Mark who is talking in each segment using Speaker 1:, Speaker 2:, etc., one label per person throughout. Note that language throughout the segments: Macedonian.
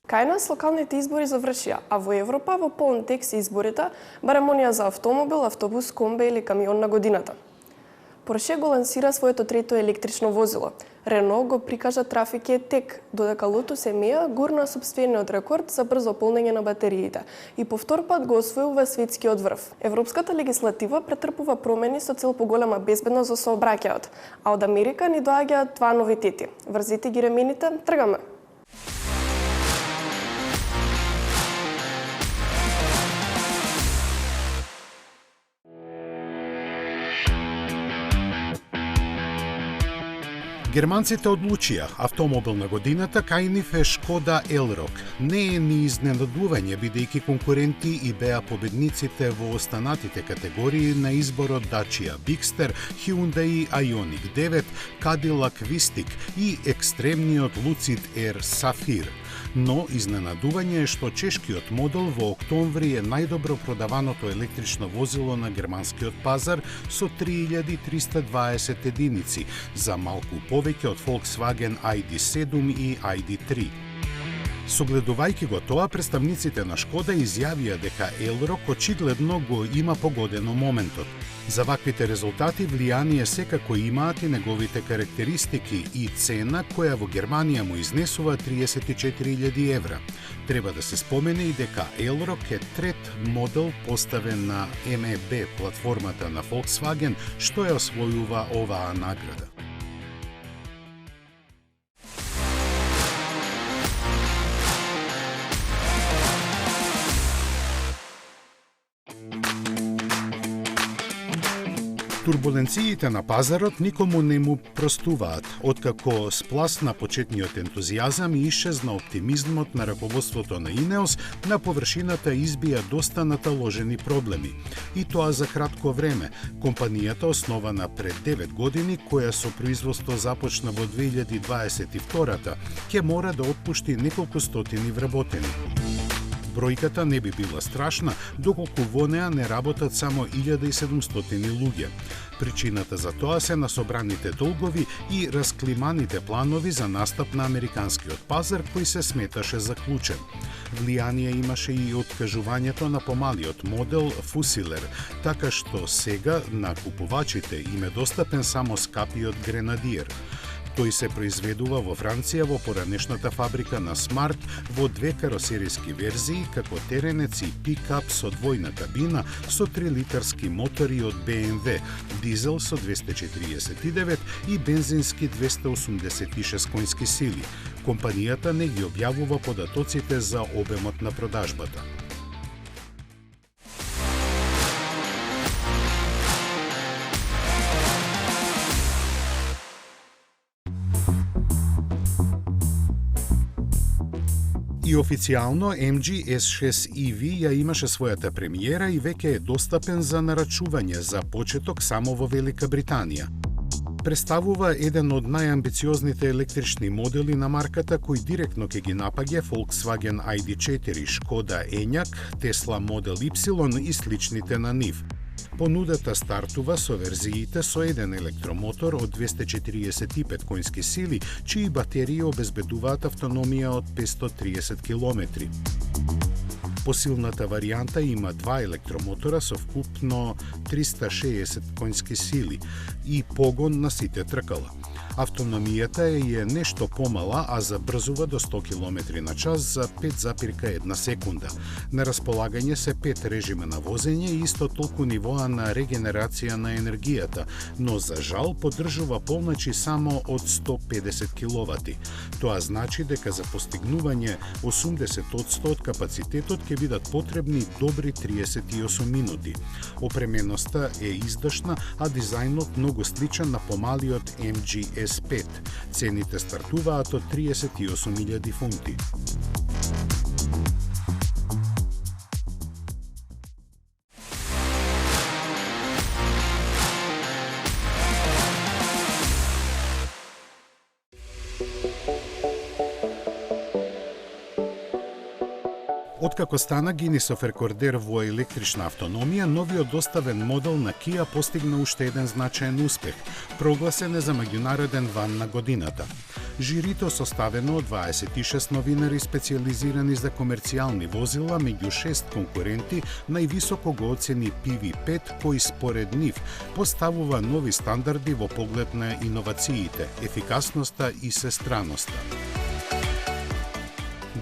Speaker 1: Кај нас локалните избори завршија, а во Европа во полн тек се изборите, барем оние за автомобил, автобус, комбе или камион на годината. Порше го лансира своето трето електрично возило. Рено го прикажа трафикиот тек, додека Lotus EMEA гурна сопствениот рекорд за брзо полнење на батериите и по втор пат го освојува светскиот врв. Европската легислатива претрпува промени со цел поголема безбедност за сообраќајот, а од Америка ни доаѓаат два новитети. Врзите ги ремените, тргаме!
Speaker 2: Германците одлучија автомобил на годината кај нив е Шкода Елрок. Не е ни изненадување бидејќи конкуренти и беа победниците во останатите категории на изборот Dacia Bigster, Hyundai Ioniq 9, Cadillac Vistiq и екстремниот Lucid Air Sapphire. Но изненадување е што чешкиот модел во октомври е најдобро продаваното електрично возило на германскиот пазар со 3320 единици, за малку повеќе од Volkswagen ID7 и ID3. Согледувајќи го тоа, представниците на Шкода изјавија дека Елрок очигледно го има погодено моментот. За ваквите резултати влијание секако имаат и неговите карактеристики и цена која во Германија му изнесува 34.000 евра. Треба да се спомене и дека Елрок е трет модел поставен на MEB платформата на Volkswagen што ја освојува оваа награда. Турбуленциите на пазарот никому не му простуваат, откако спласна почетниот ентузијазам и исчезна оптимизмот на раководството на Инеос, на површината избија доста наталожени проблеми. И тоа за кратко време. Компанијата, основана пред 9 години, која со производство започна во 2022-та, ќе мора да отпушти неколку стотини вработени. Бројката не би била страшна, доколку во неа не работат само 1700 луѓе. Причината за тоа се насобраните долгови и расклиманите планови за настап на американскиот пазар кој се сметаше заклучен. Влијание имаше и откажувањето на помалиот модел Fusiler, така што сега на купувачите им е достапен само скапиот Grenadier. Тој се произведува во Франција во поранешната фабрика на Smart во две каросериски верзии, како теренец и пикап со двојна кабина со 3-литарски мотори од BMW, дизел со 249 и бензински 286 конски сили. Компанијата не ги објавува податоците за обемот на продажбата. И официјално MG S6 EV ја имаше својата премиера и веќе е достапен за нарачување за почеток само во Велика Британија. Представува еден од најамбициозните електрични модели на марката кој директно ќе ги напаѓа Volkswagen ID4, Škoda Enyaq, Tesla Model Y и сличните на нив. Понудата стартува со верзиите со еден електромотор од 245 конски сили, чии батерии обезбедуваат автономија од 530 км. Посилната варијанта има два електромотора со вкупно 360 конски сили и погон на сите тркала. Автономијата е нешто помала, а забрзува до 100 км на час за 5,1 секунда. На располагање се 5 режима на возење и исто толку нивоа на регенерација на енергијата, но за жал поддржува полночи само од 150 киловати. Тоа значи дека за постигнување 80% од капацитетот ќе бидат потребни добри 38 минути. Опременоста е издашна, а дизајнот многу сличен на помалиот MG S5. Цените стартуваат од 38.000 фунти. Откако стана Гинисов рекордер во електрична автономија, новиот доставен модел на Kia постигна уште еден значаен успех, прогласен е за меѓународен ван на годината. Жирито составено од 26 новинари специјализирани за комерцијални возила, меѓу 6 конкуренти, највисоко го оцени PV5, кој според нив поставува нови стандарди во поглед на иновациите, ефикасноста и сестраноста.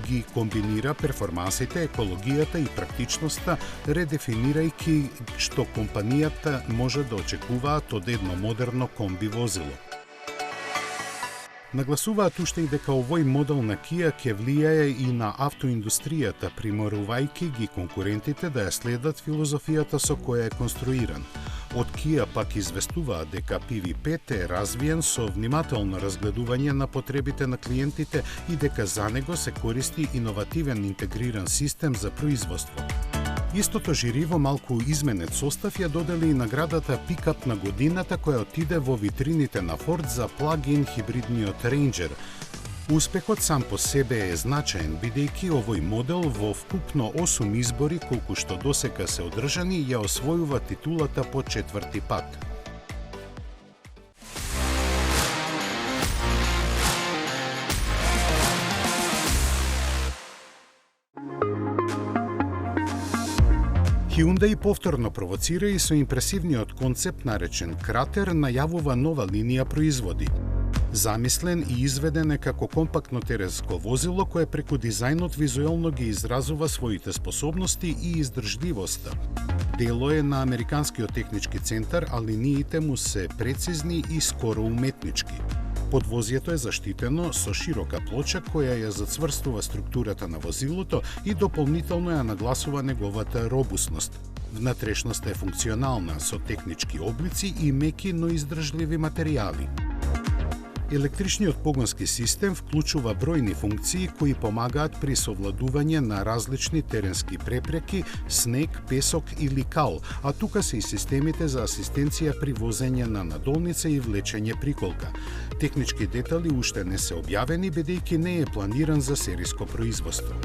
Speaker 2: Ги комбинира перформансите, екологијата и практичноста, редефинирајќи што компанијата може да очекуваат од едно модерно комби возило. Нагласуваат уште и дека овој модел на Kia ќе влијае и на автоиндустријата, приморувајќи ги конкурентите да ја следат филозофијата со која е конструиран. Од Kia пак известуваат дека PV5 е развиен со внимателно разгледување на потребите на клиентите и дека за него се користи иновативен интегриран систем за производство. Истото жири во малку изменет состав ја додели и наградата Пикап на годината, која отиде во витрините на Ford за плагин хибридниот Ranger. Успехот сам по себе е значаен, бидејќи овој модел во вкупно 8 избори, колку што досека се одржани, ја освојува титулата по 4-ти пат. Hyundai повторно провоцира и со импресивниот концепт наречен Кратер најавува нова линија производи. Замислен и изведен е како компактно теренско возило кое преку дизајнот визуелно ги изразува своите способности и издржливоста. Дело е на Американскиот технички центар, а линиите му се прецизни и скоро уметнички. Подвозјето е заштитено со широка плоча која ја зацврстува структурата на возилото и дополнително ја нагласува неговата робусност. Внатрешноста е функционална со технички облици и меки, но издржливи материјали. Електричниот погонски систем вклучува бројни функции кои помагаат при совладување на различни теренски препреки, снег, песок или кал, а тука се и системите за асистенција при возење на надолница и влечење приколка. Технички детали уште не се објавени, бидејќи не е планиран за сериско производство.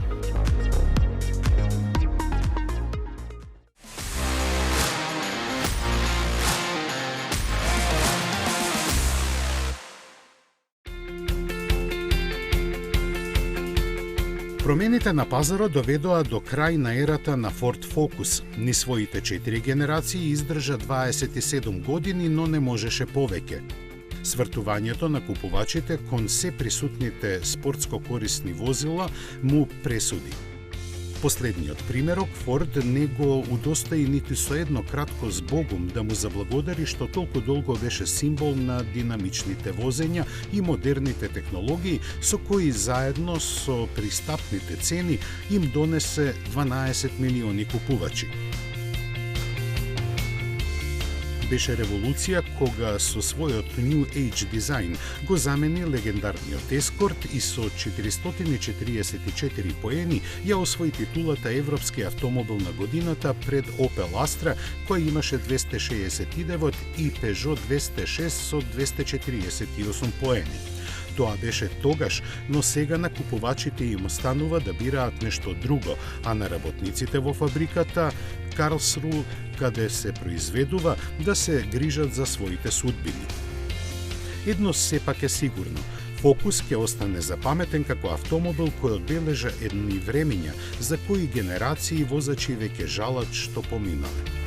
Speaker 2: Промените на пазарот доведоа до крај на ерата на Ford Focus. Ни своите 4 генерации издржа 27 години, но не можеше повеќе. Свртувањето на купувачите кон се присутните спортско корисни возила му пресуди. Последниот примерок, Ford не го удостои ниту со едно кратко збогум да му заблагодари што толку долго беше символ на динамичните возења и модерните технологии со кои заедно со пристапните цени им донесе 12 милиони купувачи. Беше револуција кога со својот New Age дизајн го замени легендарниот Ескорт и со 444 поени ја освои титулата Европски автомобил на годината пред Opel Astra, која имаше 269 и Peugeot 206 со 248 поени. Тоа беше тогаш, но сега на купувачите им останува да бираат нешто друго, а на работниците во фабриката Карлсруе, каде се произведува, да се грижат за своите судбини. Едно сепак е сигурно. Фокус ќе остане запаметен како автомобил кој одбележа едни времиња за кои генерации возачи веќе жалат што поминале.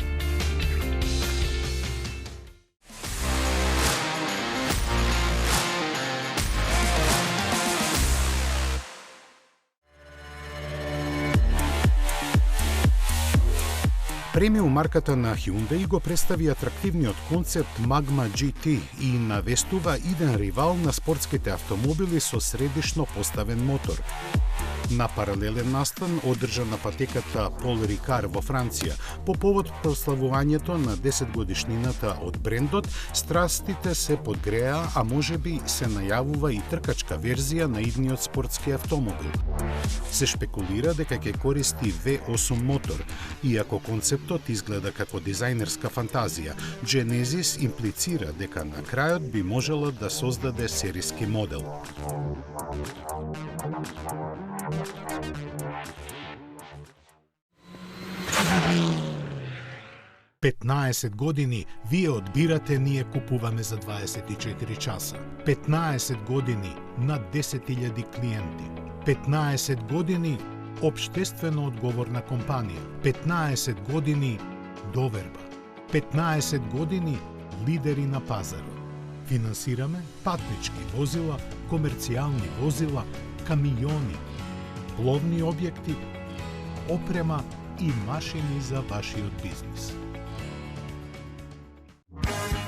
Speaker 2: Премиум марката на Hyundai го представи атрактивниот концепт Magma GT и навестува иден ривал на спортските автомобили со средишно поставен мотор. На паралелен настан одржан на патеката Пол Рикар во Франција, по повод прославувањето на 10 годишнината од брендот, страстите се подгреа, а можеби се најавува и тркачка верзија на идниот спортски автомобил. Се шпекулира дека ќе користи V8 мотор, иако концептот изгледа како дизајнерска фантазија. Genesis имплицира дека на крајот би можела да создаде сериски модел. 15 години вие одбирате, ние купуваме за 24 часа. 15 години над 10.000 клиенти. 15 години општествено одговорна компанија. 15 години доверба. 15 години лидери на пазарот. Финансираме патнички возила, комерцијални возила, камиони, пловни објекти, опрема и машини за вашиот бизнис.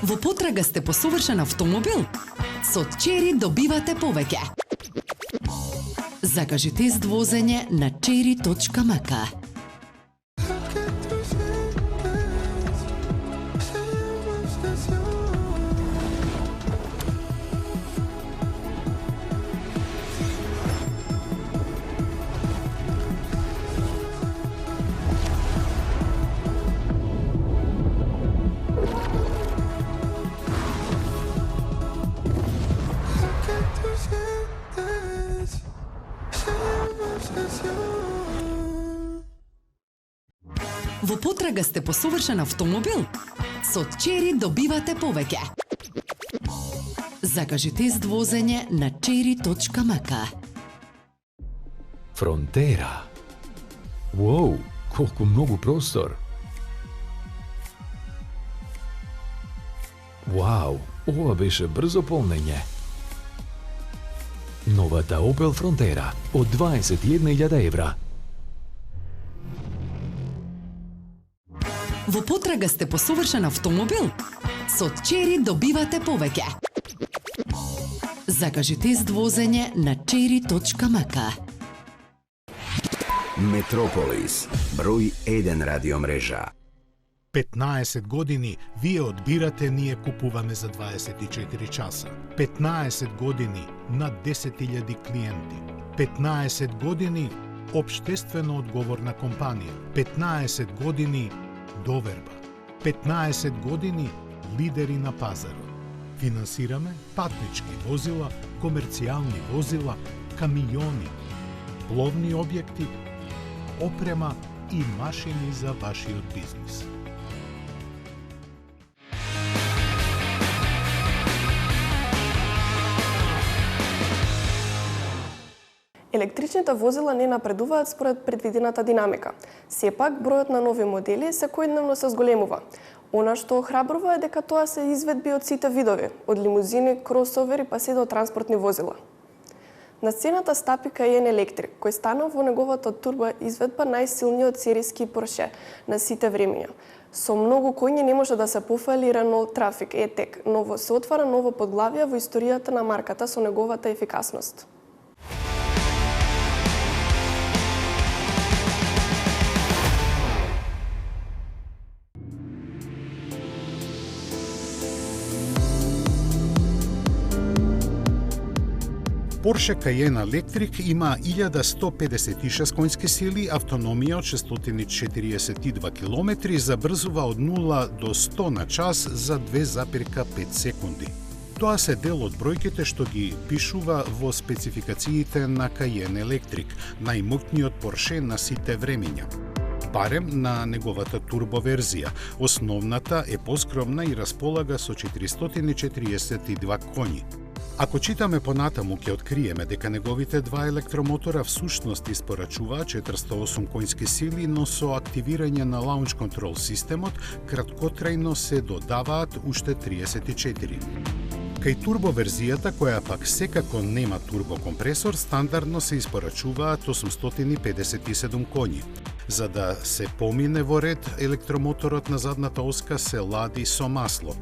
Speaker 3: Во потрага сте по совршен автомобил? Со Чери добивате повеќе. Закажи тест возење на cherry.mk. Во потрага сте по совршен автомобил? Со Чери добивате повеќе. Закажи тест возење на cherry.mk.
Speaker 4: Фронтера. Уоу, колку многу простор. Вау, ова беше брзо полнење. Новата Opel Frontera од 21.000 евра.
Speaker 3: Во потрага сте по совршен автомобил? Со Чери добивате повеќе. Закажи тест возење на cherry.mk.
Speaker 5: Метрополис, број 1 радиомрежа.
Speaker 2: 15 години вие одбирате, ние купуваме за 24 часа. 15 години над 10.000 клиенти. 15 години општествено одговорна компанија. 15 години доверба. 15 години лидери на пазарот. Финансираме патнички возила, комерцијални возила, камиони, пловни објекти, опрема и машини за вашиот бизнис.
Speaker 1: Електричните возила не напредуваат според предвидената динамика. Сепак, бројот на нови модели секојдневно се зголемува. Она што охрабрува е дека тоа се изведби од сите видови, од лимузини, кросовери па се до транспортни возила. На сцената стапи Cayenne Electric, кој стана во неговата турбо изведба најсилниот серијски Porsche на сите времиња. Со многу коњи не може да се пофали Renault Trafic E-Tech, но се отвара ново подглавје во историјата на марката со неговата ефикасност.
Speaker 2: Porsche Cayenne Electric има 1156 конски сили, автономија од 642 км, забрзува од 0 до 100 на час за 2,5 секунди. Тоа се дел од бројките што ги пишува во спецификациите на Cayenne Electric, најмоќниот Porsche на сите времиња. Барем на неговата турбоверзија. Основната е поскромна и располага со 442 коњи. Ако читаме понатаму, ќе откриеме дека неговите два електромотора всушност испорачуваат 408 конски сили, но со активирање на Launch Control системот, краткотрајно се додаваат уште 34. Кај турбоверзијата, која пак секако нема турбокомпресор, стандардно се испорачуваат 857 коњи. За да се помине во ред, електромоторот на задната оска се лади со масло.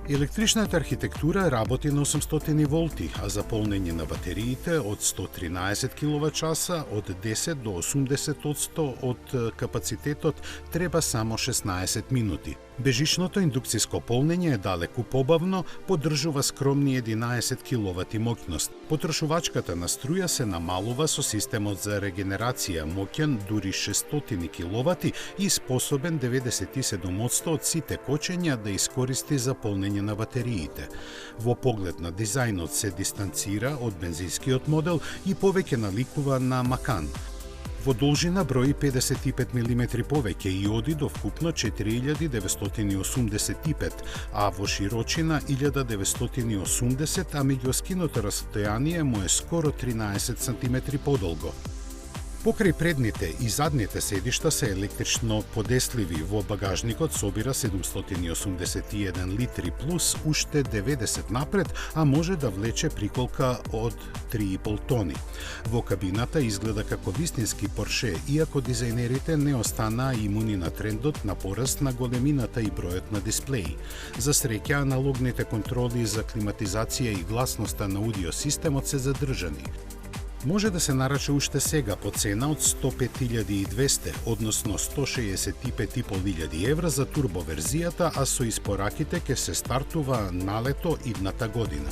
Speaker 2: Електричната архитектура работи на 800 волти, а за полнење на батериите од 113 киловат-часа од 10 до 80% од капацитетот треба само 16 минути. Бежичното индукцијско полнење е далеку побавно, поддржува скромни 11 киловати моќност. Потрошувачката на струја се намалува со системот за регенерација, моќен дури 600 киловати и способен 97% од сите кочења да искористи за полнење на батериите. Во поглед на дизајнот се дистанцира од бензинскиот модел и повеќе наликува на Макан. Во должина брои 55 мм повеќе и оди до вкупно 4985, а во широчина 1980, а меѓу скиното растојание му е скоро 13 см подолго. Покрај предните и задните седишта се електрично подесливи, во багажникот собира 781 литри плюс уште 90 напред, а може да влече приколка од 3,5 тони. Во кабината изгледа како вистински Порше, иако дизајнерите не останаа имуни на трендот на пораст на големината и бројот на дисплеи. За среќа, аналогните контроли за климатизација и гласноста на аудио системот се задржани. Може да се нарача уште сега по цена од 105.200, односно 165.500 евра за турбоверзијата, а со испораките ќе се стартува налето идната година.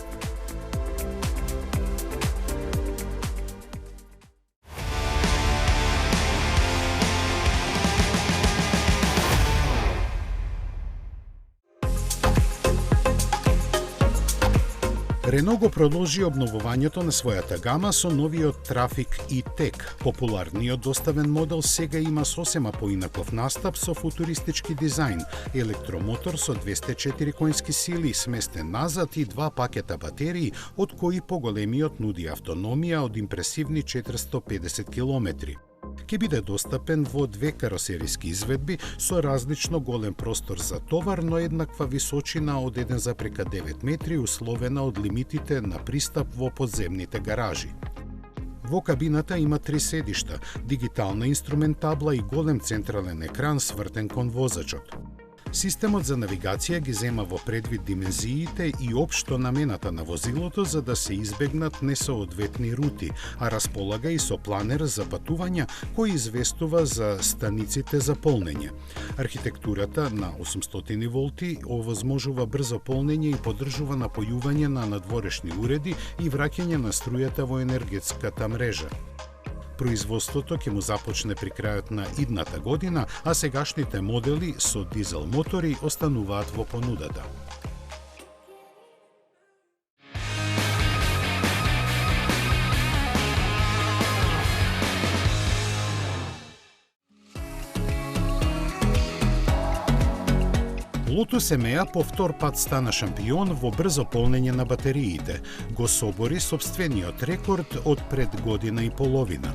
Speaker 2: Рено го продолжи обновувањето на својата гама со новиот Трафик E-Tech. Популарниот доставен модел сега има сосема поинаков настап со футуристички дизајн, електромотор со 204 коњски сили сместен назад и 2 пакета батерии, од кои поголемиот нуди автономија од импресивни 450 км. Ке биде достапен во 2 каросериски изведби со различно голем простор за товар, но еднаква височина од 1,9 метри условена од лимитите на пристап во подземните гаражи. Во кабината има 3 седишта, дигитална инструментабла и голем централен екран свртен кон возачот. Системот за навигација ги зема во предвид димензиите и општо намената на возилото за да се избегнат несоодветни рути, а располага и со планер за патувања кој известува за станиците за полнење. Архитектурата на 800 волти овозможува брзо полнење и поддржува напојување на надворешни уреди и враќање на струјата во енергетската мрежа. Производството ќе му започне при крајот на идната година, а сегашните модели со дизел мотори остануваат во понудата. Lotus EMEA по втор пат стана шампион во брзо полнење на батериите. Го собори собствениот рекорд од пред година и половина.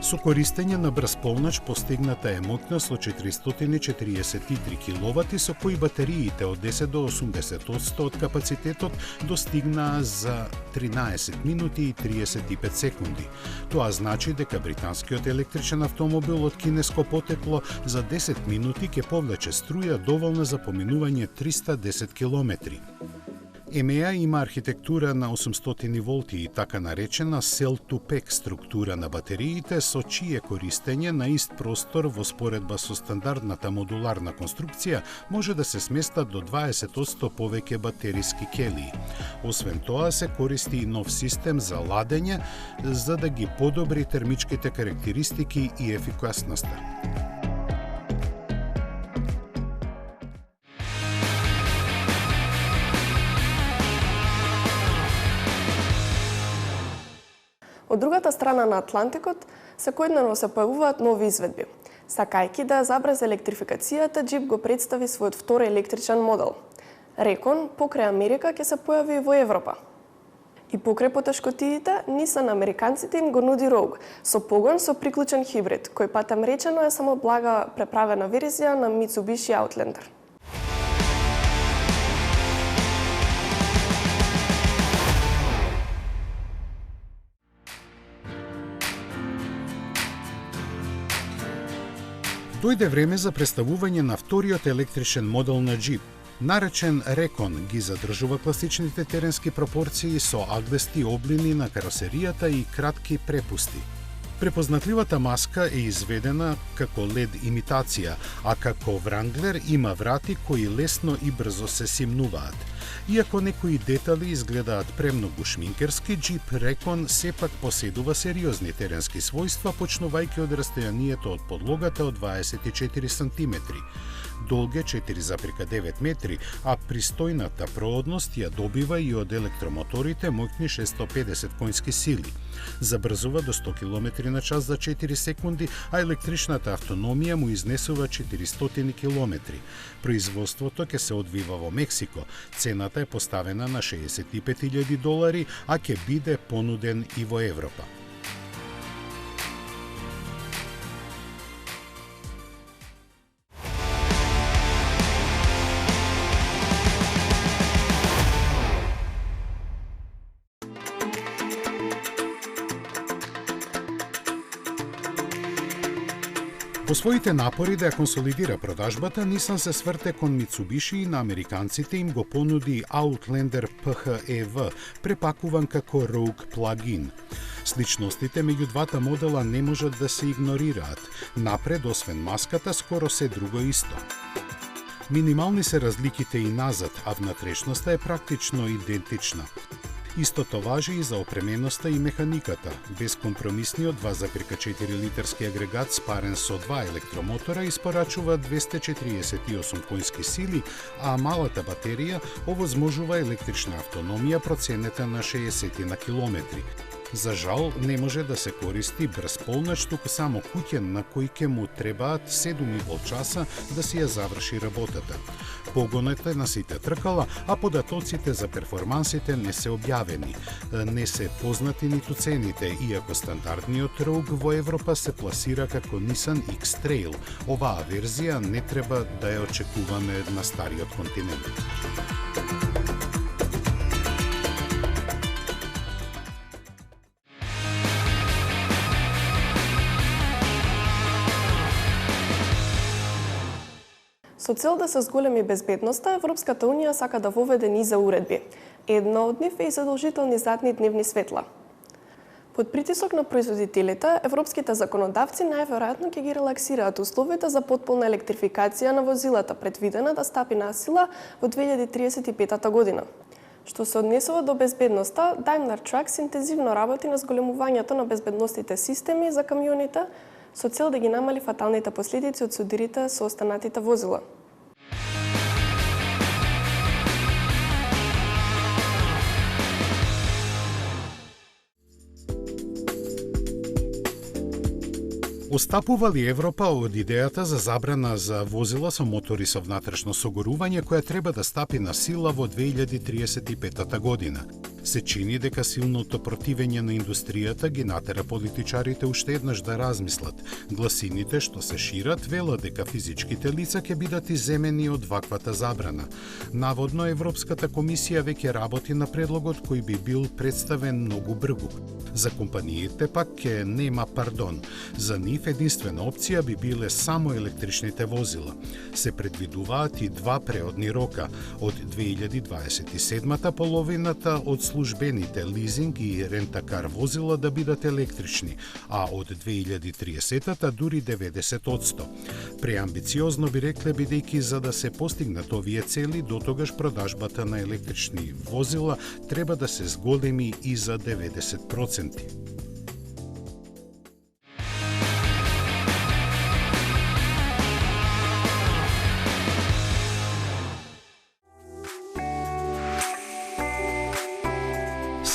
Speaker 2: Со користење на брз полнач постигната е моќност од 443 киловати, со кои батериите од 10 до 80% од капацитетот достигнаа за 13 минути и 35 секунди. Тоа значи дека британскиот електричен автомобил од кинеско потекло за 10 минути ќе повлече струја доволна за поминување 310 километри. EMEA има архитектура на 800 волти и така наречена cell-to-pack структура на батериите, со чие користење на ист простор во споредба со стандардната модуларна конструкција може да се сместат до 20% повеќе батериски келии. Освен тоа се користи и нов систем за ладење за да ги подобри термичките карактеристики и ефикасноста.
Speaker 1: Од другата страна на Атлантикот секојдневно се појавуваат нови изведби. Сакајќи да забрзе електрификацијата, Jeep го представи својот втор електричен модел. Recon покрај Америка ќе се појави и во Европа. И покрај потешкотиите, Nissan американците им го нуди Rogue, со погон со приклучен хибрид, кој патем речено е само блага преправена верзија на Mitsubishi Outlander.
Speaker 2: Дојде време за представување на вториот електричен модел на Jeep. Наречен Recon ги задржува класичните теренски пропорции со аглести облини на каросеријата и кратки препусти. Препознатливата маска е изведена како LED имитација, а како Wrangler има врати кои лесно и брзо се симнуваат. Иако некои детали изгледаат премногу шминкерски, Jeep Recon сепак поседува сериозни теренски својства, почнувајќи од расстојанието од подлогата од 24 см. долг е 4,9 метри, а пристојната проводност ја добива и од електромоторите моќни 650 конски сили. Забрзува до 100 км на час за 4 секунди, а електричната автономија му изнесува 400 км. Производството ќе се одвива во Мексико. Цената е поставена на $65,000, а ќе биде понуден и во Европа. Во своите напори да ја консолидира продажбата, Nissan се сврте кон Mitsubishi и на американците им го понуди Outlander PHEV, препакуван како Rogue Plug-in. Сличностите меѓу двата модела не можат да се игнорираат. Напред, освен маската, скоро се друго исто. Минимални се разликите и назад, а внатрешноста е практично идентична. Истото важи и за опременоста и механиката. Безкомпромисниот 2,4 литарски агрегат спарен со 2 електромотора испорачува 248 конски сили, а малата батерија овозможува електрична автономија проценета на 60 на километри. За жал, не може да се користи брз полнач, туку само куќен на кој ќе му требаат 7,5 часа да си ја заврши работата. Погонот е на сите тркала, а податоците за перформансите не се објавени. Не се познати ниту цените, иако стандардниот Rogue во Европа се пласира како Nissan X-Trail. Оваа верзија не треба да ја очекуваме на стариот континент.
Speaker 1: Со цел да се зголеми безбедноста, Европската Унија сака да воведе низа уредби. Една од нив е и задолжителни задни дневни светла. Под притисок на производителите, европските законодавци најверојатно ќе ги релаксираат условията за потполна електрификација на возилата, предвидена да стапи на сила во 2035 година. Што се однесува до безбедноста, Daimler Trucks интензивно работи на зголемувањето на безбедносните системи за камионите, со цел да ги намали фаталните последици од судирите со останатите возила.
Speaker 2: Остапува ли Европа од идејата за забрана за возила со мотори со внатрешно согорување која треба да стапи на сила во 2035 година? Се чини дека силното противење на индустријата ги натера политичарите уште еднаш да размислат. Гласините што се шират велат дека физичките лица ќе бидат иземени од ваквата забрана. Наводно Европската комисија веќе работи на предлогот кој би бил представен многу брзо. За компаниите пак ќе нема пардон. За нив единствена опција би биле само електричните возила. Се предвидуваат и два преодни рока од 2027 половината од службените лизинг и рентакар возила да бидат електрични, а од 2030-та дури 90%. Преамбициозно би рекле, бидејќи за да се постигнат овие цели, дотогаш продажбата на електрични возила треба да се зголеми и за 90%.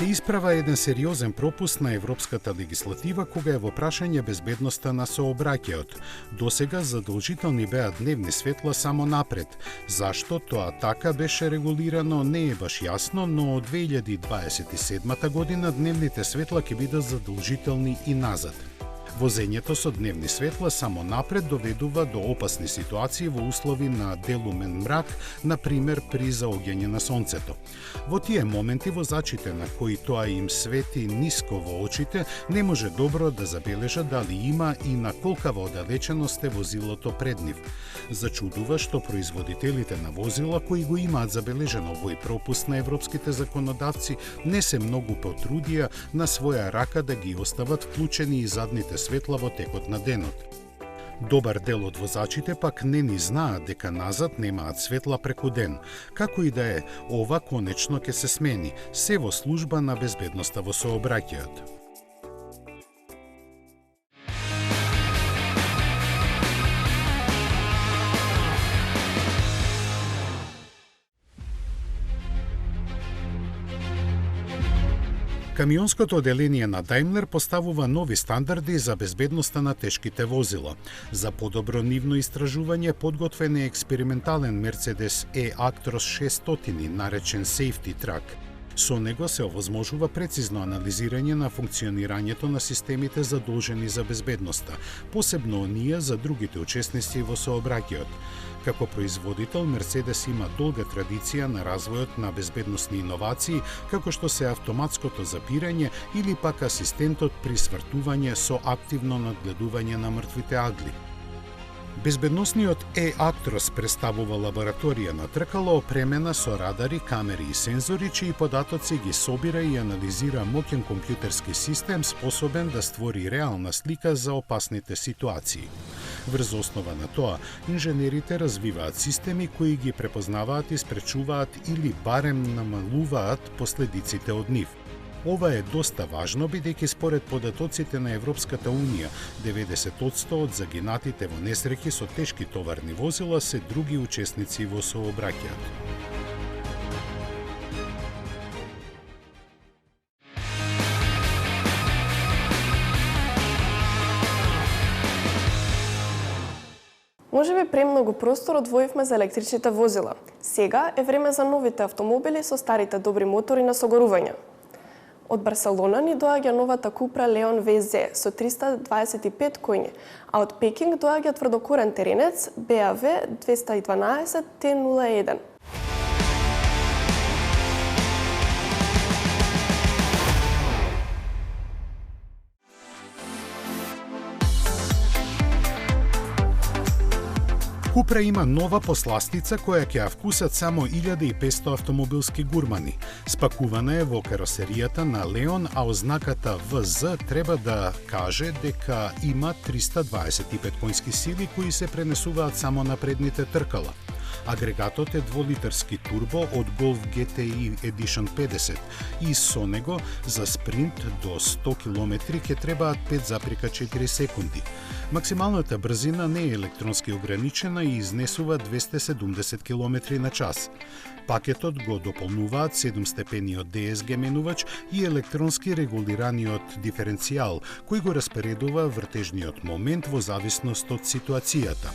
Speaker 2: Се исправа еден сериозен пропуст на европската легислатива кога е во прашање безбедноста на сообраќајот. Досега задолжителни беа дневни светла само напред. Зашто тоа така беше регулирано не е баш јасно, но од 2027 година дневните светла ќе бидат задолжителни и назад. Возењето со дневни светла само напред доведува до опасни ситуации во услови на делумен мрак, на пример при заоѓање на сонцето. Во тие моменти возачите на кои тоа им свети ниско во очите не може добро да забележат дали има и на колкава оддалеченост е возилото пред нив. Зачудува што производителите на возила кои го имаат забележено овој пропуст на европските законодавци не се многу потрудија на своја рака да ги остават вклучени и задните светла во текот на денот. Добар дел од возачите пак не ни знаат дека назад немаат светла преку ден. Како и да е, ова конечно ќе се смени, се во служба на безбедноста во сообраќајот. Камионското оделение на Daimler поставува нови стандарди за безбедноста на тешките возила. За подобро нивно истражување подготвен е експериментален Mercedes E-Actros 600, наречен Safety Track. Со него се овозможува прецизно анализирање на функционирањето на системите задолжени за безбедноста, посебно оние за другите учесници во сообраќајот. Како производител, Мерцедес има долга традиција на развојот на безбедносни иновации, како што се автоматското запирање или пак асистентот при свртување со активно надгледување на мртвите агли. Безбедносниот E-Actros представува лабораторија на тркало опремена со радари, камери и сензори, чии податоци ги собира и анализира моќен компјутерски систем способен да створи реална слика за опасните ситуации. Врз основа на тоа, инженерите развиваат системи кои ги препознаваат и спречуваат или барем намалуваат последиците од нив. Ова е доста важно, бидејќи според податоците на Европската Унија, 90% од загинатите во несреќи со тешки товарни возила се други учесници во сообраќајот.
Speaker 1: Можеби премногу простор одвоивме за електричните возила. Сега е време за новите автомобили со старите добри мотори на согорување. Од Барселона ни доаѓа новата Cupra Leon VZ со 325 коњи, а од Пекинг доаѓа тврдокорен теренец BMW 212 T01.
Speaker 2: Купра има нова посластица која ќе ја вкусат само 1500 автомобилски гурмани. Спакувана е во каросеријата на Леон, а ознаката ВЗ треба да каже дека има 325 конски сили кои се пренесуваат само на предните тркала. Агрегатот е 2-литарски турбо од Golf GTI Edition 50 и со него за спринт до 100 км ќе требаат 5,4 секунди. Максималната брзина не е електронски ограничена и изнесува 270 км на час. Пакетот го дополнуваат 7-степениот DSG менувач и електронски регулираниот диференцијал, кој го распоредува вртежниот момент во зависност од ситуацијата.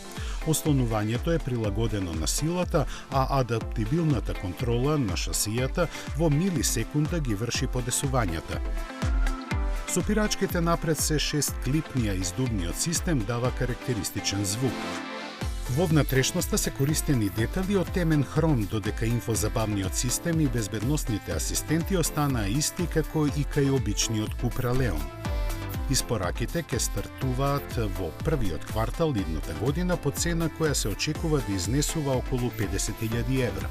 Speaker 2: Ослонувањето е прилагодено на силата, а адаптибилната контрола на шасијата во милисекунда ги врши подесувањата. Сопирачките напред се 6-клипни, а издувниот систем дава карактеристичен звук. Во внатрешноста се користени детали од темен хром, додека инфозабавниот систем и безбедносните асистенти останаа исти како и кај обичниот Cupra Leon. Испораките ќе стартуваат во првиот квартал идната година по цена која се очекува да изнесува околу 50.000 евра.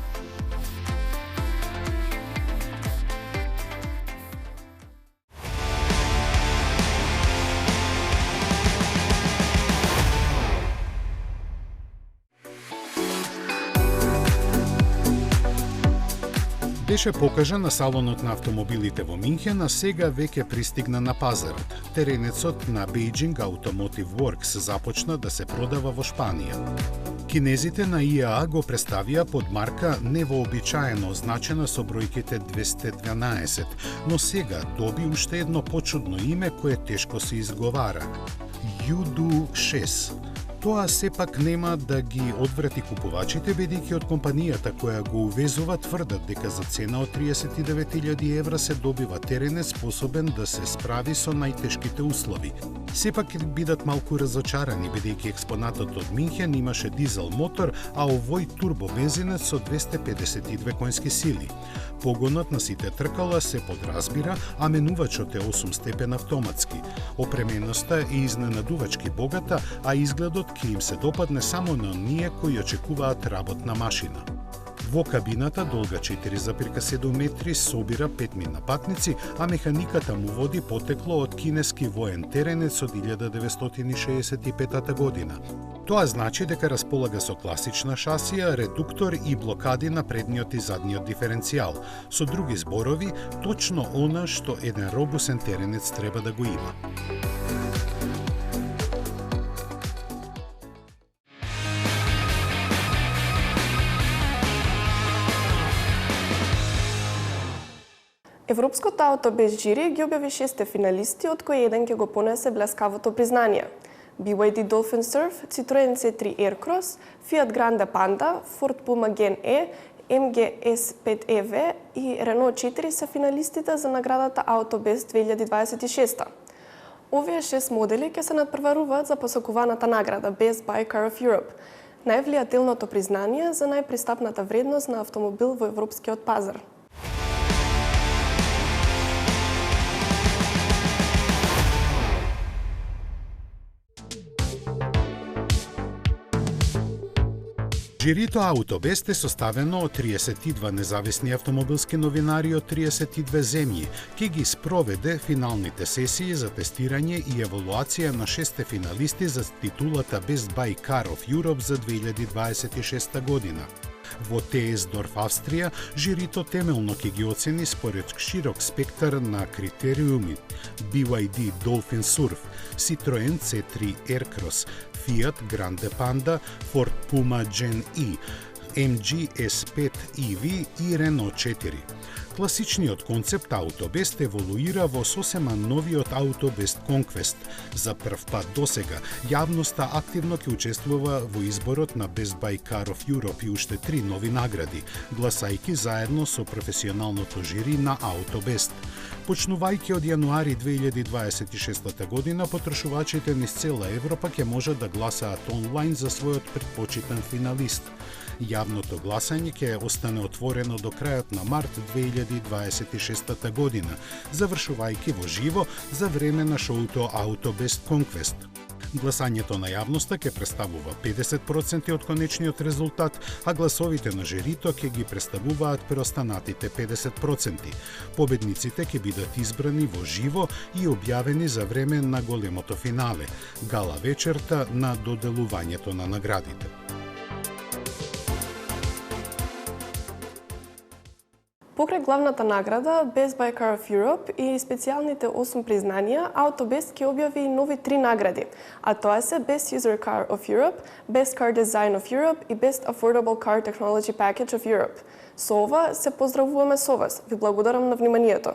Speaker 2: Беше покажан на салонот на автомобилите во Минхен, а сега веќе пристигна на пазарот. Теренецот на Beijing Automotive Works започна да се продава во Шпанија. Кинезите на ИАА го представија под марка невообичаено означена со бројките 212, но сега доби уште едно почудно име кое тешко се изговара. Юду 6. Тоа сепак нема да ги одврати купувачите, бидејќи од компанијата која го увезува тврдат дека за цена од 39.000 евра се добива теренец способен да се справи со најтешките услови. Сепак ќе бидат малку разочарани, бидејќи експонатот од Минхен имаше дизел мотор, а овој турбобензинец со 252 конски сили. Погонот на сите тркала се подразбира, а менувачот е 8-степен автоматски. Опременоста е изненадувачки богата, а изгледот ќе им се допадне само на оние кои очекуваат работна машина. Во кабината, долга 4,7 метри, собира 5 напатници, а механиката му води потекло од кинески воен теренец од 1965 година. Тоа значи дека располага со класична шасија, редуктор и блокади на предниот и задниот диференцијал. Со други зборови, точно она што еден робусен теренец треба да го има.
Speaker 1: Европското ауто без жири ги објави 6 финалисти, од кои еден ќе го понесе блескавото признание. BYD Dolphin Surf, Citroen C3 Aircross, Fiat Grande Panda, Ford Puma Gen E, MG S5 EV и Renault 4 се финалистите за наградата Auto Best 2026. Овие 6 модели ќе се надпреваруваат за посакуваната награда Best Buy Car of Europe, највлијателното признание за најпристапната вредност на автомобил во европскиот пазар.
Speaker 2: Жирито Аутобест е составено од 32 независни автомобилски новинари од 32 земји, ки ги спроведе финалните сесии за тестирање и евалуација на 6 финалисти за титулата Best Buy Car of Europe за 2026 година. Во Теесдорф, Австрија, жирито темелно ќе ги оцени според широк спектар на критериуми: BYD Dolphin Surf, Citroen C3 Aircross, Fiat Grande Panda, Ford Puma Gen E, MG S5 EV и Renault 4. Класичниот концепт Аутобест еволуира во сосема новиот Аутобест Conquest. За прв пат досега, јавноста активно ќе учествува во изборот на Best Buy Car of Europe и уште 3 нови награди, гласајќи заедно со професионалното жири на Аутобест. Почнувајќи од јануари 2026 година, потрошувачите низ цела Европа ќе можат да гласаат онлайн за својот предпочитан финалист. Јавното гласање ќе остане отворено до крајот на март 2026 година, завршувајќи во живо за време на шоуто Autobest Conquest. Гласањето на јавноста ќе представува 50% од конечниот резултат, а гласовите на жирито ќе ги представуваат преостанатите 50%. Победниците ќе бидат избрани во живо и објавени за време на големото финале, гала вечерта на доделувањето на наградите.
Speaker 1: Покрај главната награда Best Buy Car of Europe и специјалните 8 признанија, Autobest ќе објави и нови 3 награди, а тоа се Best User Car of Europe, Best Car Design of Europe и Best Affordable Car Technology Package of Europe. Со ова се поздравуваме со вас. Ви благодарам на вниманието.